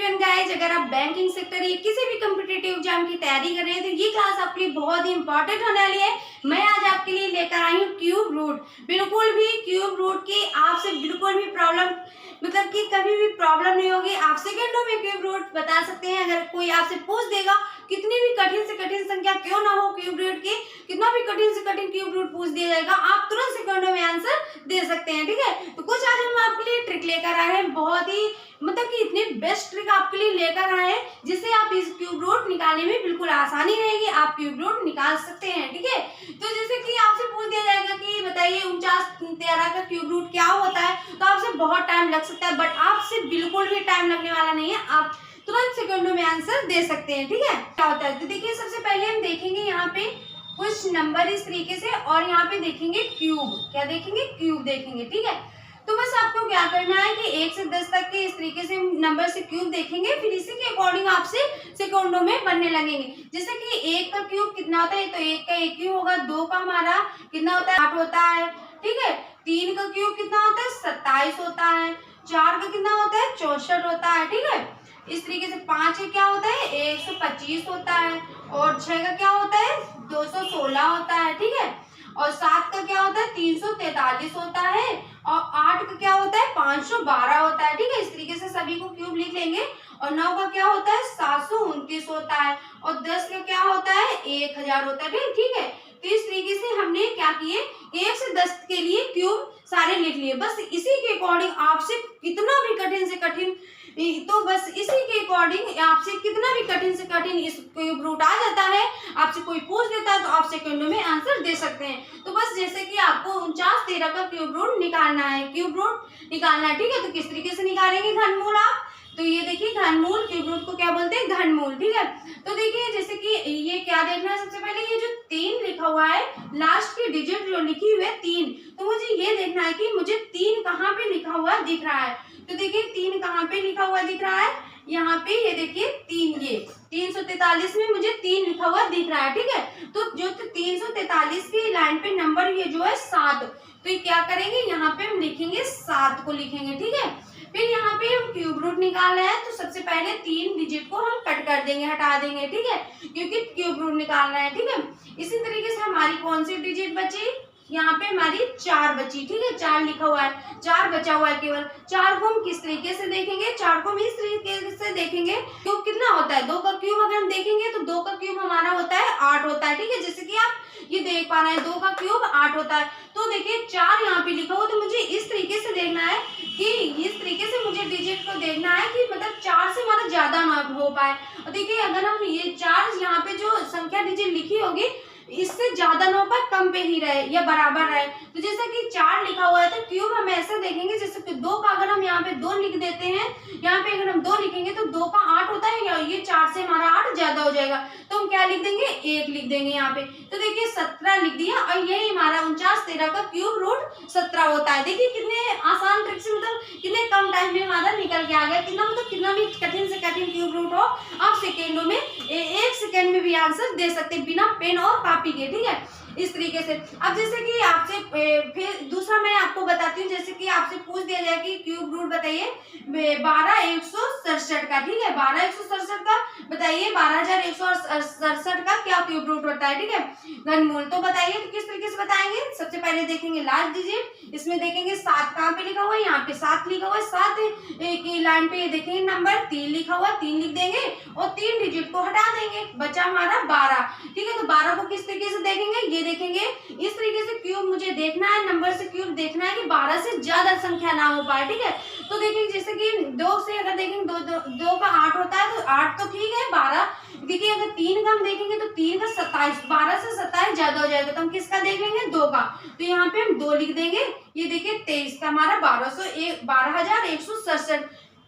Everyone guys, अगर आप banking sector या किसी भी कॉम्पिटिटिव एग्जाम की तैयारी कर रहे हैं तो ये क्लास आपके लिए बहुत ही इंपॉर्टेंट होने वाली है। मैं आज आपके लिए लेकर आई हूँ क्यूब रूट। बिल्कुल भी क्यूब रूट की आपसे बिल्कुल भी प्रॉब्लम मतलब कि कभी भी प्रॉब्लम नहीं होगी। आप सेकंडों में क्यूब रूट बता सकते हैं। अगर कोई आपसे पूछ देगा कितनी भी कठिन से कठिन संख्या क्यों ना हो, क्यूब रूट की कितना भी कठिन से कठिन क्यूब रूट पूछ दिया जाएगा, आप तुरंत सेकंडों में आंसर दे सकते हैं। ठीक है, तो कुछ आज हम आपके लिए ट्रिक लेकर आए हैं, बहुत ही मतलब कि इतनी बेस्ट ट्रिक आपके लिए लेकर आए हैं जिससे आप इस क्यूब रूट निकालने में बिल्कुल आसानी रहेगी, आप क्यूब रूट निकाल सकते हैं। ठीक है, तो जैसे कि आपसे पूछ दिया जाएगा कि बताइए 49 का क्यूब रूट क्या होता है, तो आपसे बहुत टाइम लग सकता है, बट आपसे बिल्कुल भी टाइम लगने वाला नहीं है, आप तुरंत सेकंडों में आंसर दे सकते हैं। ठीक है, क्या होता है तो देखिए, सबसे पहले हम देखेंगे यहाँ पे कुछ नंबर इस तरीके से, और यहाँ पे देखेंगे क्यूब, क्या देखेंगे, क्यूब देखेंगे। ठीक है, तो बस आपको क्या करना है कि 1 से 10 तक के इस तरीके से नंबर से क्यूब देखेंगे, फिर इसी के अकॉर्डिंग आपसे सेकंडों में बनने लगेंगे। जैसे कि 1 का क्यूब कितना होता है, तो 1 का 1 क्यूब होगा, 2 का हमारा कितना होता है, 8 होता है। ठीक है, 3 का क्यूब कितना होता है, 27 होता है। 4 का कितना होता है, 64 होता है। ठीक है, इस तरीके से 5 का क्या होता है, 125 होता है, और 6 का क्या होता है, 216 होता है। ठीक है, और 7 का क्या होता है, 343 होता है, और 8 का क्या होता है, 512 होता है। ठीक है, इस तरीके से सभी को क्यूब लिख लेंगे। और 9 का क्या होता है, 729 होता है, और 10 का क्या होता है, 1000 होता है। ठीक है, तो इस तरीके से हमने क्या किए, 1 से 10 के लिए क्यूब सारे लिख लिए। बस इसी के अकॉर्डिंग आपसे कितना भी कठिन से कठिन, तो बस इसी के अकॉर्डिंग आपसे कितना भी कठिन से कठिन इस क्यूब रूट आ जाता है, आपसे कोई पूछ देता है तो आप सेकंडों में आंसर दे सकते हैं। तो बस जैसे कि आपको 49 का क्यूब रूट निकालना है, क्यूब रूट निकालना है। ठीक है, तो किस तरीके से निकालेंगे घनमूल आप, तो ये देखिए घनमूल, क्यूब रूट को क्या बोलते हैं, घनमूल। ठीक है, तो देखिए जैसे कि ये क्या देखना है, सबसे पहले ये जो 3 लिखा हुआ है, लास्ट की डिजिट जो लिखी हुई है 3, तो मुझे ये देखना है कि मुझे 3 कहाँ पे लिखा हुआ दिख रहा है। तो देखिए 3 कहाँ पे लिखा हुआ दिख रहा है, यहाँ पे ये देखिए 3, ये 343 में मुझे 3 लिखा हुआ दिख रहा है। ठीक है, तो जो 343 की लाइन पे नंबर ये जो है 7, तो ये क्या करेंगे, यहाँ पे हम लिखेंगे 7 को लिखेंगे। ठीक है, फिर यहाँ पे हम क्यूब रूट निकाल रहे हैं, तो सबसे पहले 3 डिजिट को हम कट कर देंगे, हटा देंगे। ठीक है, क्योंकि क्यूब रूट निकालना है। ठीक है, इसी तरीके से हमारी कौन सी डिजिट बची, यहाँ पे हमारी 4 बची। ठीक है, 4 लिखा हुआ है, 4 बचा हुआ है केवल। 4 को हम किस तरीके से देखेंगे, 4 को हम इस तरीके से देखेंगे, क्यूब कितना होता है, 2 का क्यूब अगर हम देखेंगे तो 2 का क्यूब हमारा होता है 8 होता है। ठीक है, जैसे कि आप ये देख पा रहे हैं 2 का क्यूब 8 होता है। तो देखिए 4 यहाँ पे लिखा हुआ, तो मुझे इस तरीके से देखना है कि इस तरीके से मुझे डिजिट को देखना है कि मतलब 4 से हमारा ज्यादा ना हो पाए। और देखिए अगर हम ये 4 यहाँ पे जो संख्या डिजिट लिखी होगी इससे ज्यादा ना हो पाए, कम पे ही रहे या बराबर रहे। तो जैसे कि 4 लिखा हुआ है तो क्यूब हम ऐसे देखेंगे, जैसे कि 2 का अगर हम यहाँ पे 2 लिख देते हैं, यहाँ पे अगर हम 2 लिखेंगे तो 2 का 8 होता है, या ये 4 से हमारा 8 ज्यादा हो जाएगा, तो हम क्या लिख देंगे, 1 लिख देंगे यहाँ पे। तो देखिए 17 लिख दिया, और यही हमारा 49 का क्यूब रूट 17 होता है। देखिए कितने आसान ट्रिक से, मतलब कितने कम टाइम में हमारा निकल के आ गया, कितना मतलब कितना भी कठिन से कठिन क्यूब रूट हो, आप सेकेंडों में 1 सेकेंड में भी आंसर दे सकते हैं बिना पेन और कॉपी के। ठीक है, इस तरीके से। अब जैसे कि आपसे फिर दूसरा मैं आपको बताती हूँ, जैसे कि आपसे पूछ दिया जाए कि क्यूब रूट बताइए 12167 का। ठीक है, 12167 का बताइए, 12167 का क्या क्यूब रूट होता है। ठीक है, घनमूल, तो बताइए तो किस तरीके से बताएंगे। सबसे पहले देखेंगे लास्ट डिजिट, इसमें देखेंगे 7 कहाँ पे लिखा हुआ है, यहाँ पे 7 लिखा हुआ है, 7 की लाइन पे देखेंगे नंबर 3 लिखा हुआ है, 3 लिख देंगे और 3 डिजिट को हटा देंगे, बचा हमारा 12। ठीक है, तो 12 को किस तरीके से देखेंगे, ये देखेंगे इस तरीके से क्यूब मुझे देखना है, नंबर से क्यूब देखना है कि 12 से ज्यादा संख्या ना हो पाए। ठीक है, तो देखिए जैसे कि 2 से अगर देखेंगे 2 का 8 होता है, तो 8 तो ठीक है, 12 देखिए अगर 3 का हम देखेंगे तो 3 का 27, 12 से 27 ज्यादा हो जाएगा, तो हम किसका देख लेंगे, 2 का, तो यहाँ पे हम 2 लिख देंगे। ये देखिए 23 का हमारा 12167,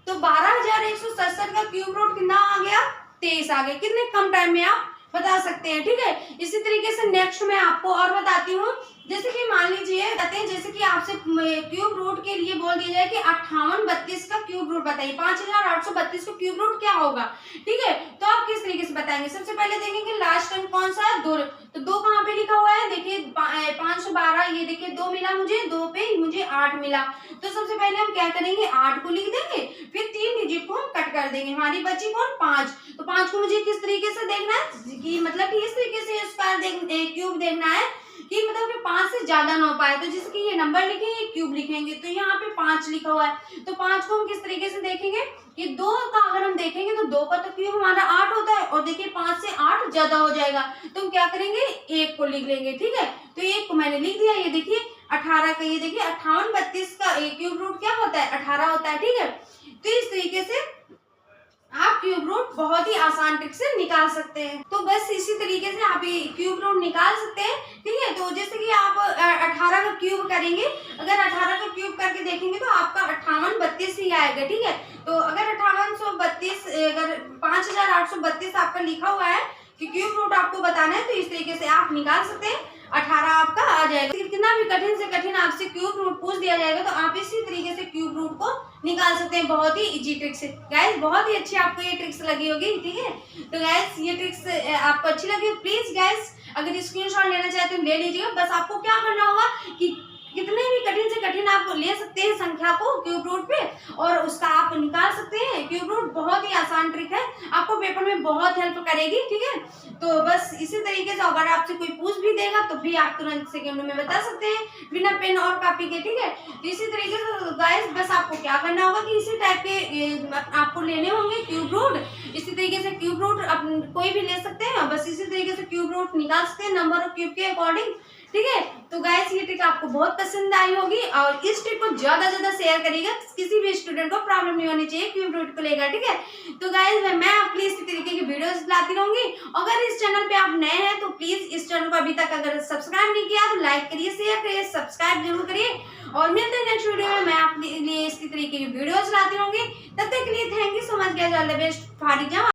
तो 12167 का क्यूब रूट कितना आ गया, 23 आ गया। कितने कम टाइम में आप बता सकते हैं। ठीक है, इसी तरीके से नेक्स्ट मैं आपको और बताती हूँ, जैसे कि मान लीजिए कहते हैं, जैसे कि आपसे क्यूब रूट के लिए बोल दिया जाए कि 5832 का क्यूब रूट बताइए, 5832 का क्यूब रूट क्या होगा। ठीक है, तो आप किस तरीके से बताएंगे, सबसे पहले देखेंगे लास्ट टर्म कौन सा है, 2, तो 2 कहाँ पे लिखा हुआ है, देखिए 512, ये देखिए 2 मिला मुझे, 2 पे मुझे 8 मिला, तो सबसे पहले हम क्या करेंगे, 8 को लिख देंगे, फिर 3 डिजिट को हम कट कर देंगे। हमारी बची कौन, 5। तो 5 को मुझे किस तरीके से देखना है कि मतलब कि इस तरीके से स्क्वायर क्यूब देखना है कि मतलब कि 5 से ज्यादा ना हो पाए। तो जैसे कि ये नंबर लिखेंगे, क्यूब लिखेंगे, तो यहाँ पे 5 लिखा हुआ है, तो 5 को हम किस तरीके से देखेंगे, ये 2 का अगर हम देखेंगे तो 2 का तो क्यूब हमारा 8 होता है, और देखिए 5 से 8 ज्यादा हो जाएगा, तो हम क्या करेंगे, 1 को लिख लेंगे। ठीक है, तो 1 को मैंने लिख दिया। ये देखिए 18 का, ये देखिए 58 32 का क्यूब रूट क्या होता है, 18 होता है। ठीक है, तो इस तरीके से आप क्यूब रूट बहुत ही आसान ट्रिक से निकाल सकते हैं। तो बस इसी तरीके से आप ये क्यूब रूट निकाल सकते हैं। ठीक है, तो जैसे कि आप 18 का क्यूब करेंगे, अगर 18 का क्यूब करके देखेंगे तो आपका 58 32 ही आएगा। ठीक है, तो अगर 5832 अगर 5832 आपका लिखा हुआ है कि क्यूब रूट आपको बताना है, तो इस तरीके से आप निकाल सकते हैं, 18 आपका आ जाएगा। कितना भी कठिन से कठिन आपसे क्यूब रूट पूछ दिया जाएगा तो आप इसी तरीके से क्यूब रूट को निकाल सकते हैं, बहुत ही इजी ट्रिक से। गाइस बहुत ही अच्छी आपको ये ट्रिक्स लगी होगी। ठीक है, तो गाइस ये ट्रिक्स आपको अच्छी लगी, प्लीज गाइस अगर स्क्रीनशॉट लेना चाहते हो ले लीजिएगा। बस आपको क्या करना होगा कि कितने भी कठिन से कठिन आप ले सकते हैं संख्या को क्यूब रूट पे, और उसका आप निकाल सकते हैं क्यूब रूट। बहुत ही आसान ट्रिक है, आपको पेपर में बहुत हेल्प करेगी। ठीक है, तो बस इसी तरीके से अगर आपसे कोई पूछ भी देगा तो भी आप तुरंत सेकंड में बता सकते हैं बिना पेन और कॉपी के। ठीक है, तो इसी तरीके से गाइस बस आपको क्या करना होगा कि इसी टाइप के आपको लेने होंगे क्यूब रूट। इसी तरीके से क्यूब रूट कोई भी ले सकते हैं, बस इसी तरीके से क्यूब रूट निकाल सकते हैं नंबर ऑफ क्यूब के अकॉर्डिंग। ठीक है, तो गाइस ये ट्रिक आपको बहुत पसंद आई होगी, और इस ट्रिक को ज्यादा से ज्यादा शेयर करिएगा, किसी भी स्टूडेंट को प्रॉब्लम नहीं होनी चाहिए क्यूब रूट को लेकर। ठीक है, तो गाइस मैं आपके लिए इसी तरीके की वीडियोस लाती रहूंगी। अगर इस चैनल पे आप नए हैं तो प्लीज इस चैनल को अभी तक अगर सब्सक्राइब नहीं किया तो लाइक करिए, शेयर करिए, सब्सक्राइब जरूर करिए, और मिलते हैं नेक्स्ट वीडियो में। मैं आपके लिए इसी तरीके की वीडियोस लाती रहूंगी। तब तक के लिए thank you so much guys, all the best for exam.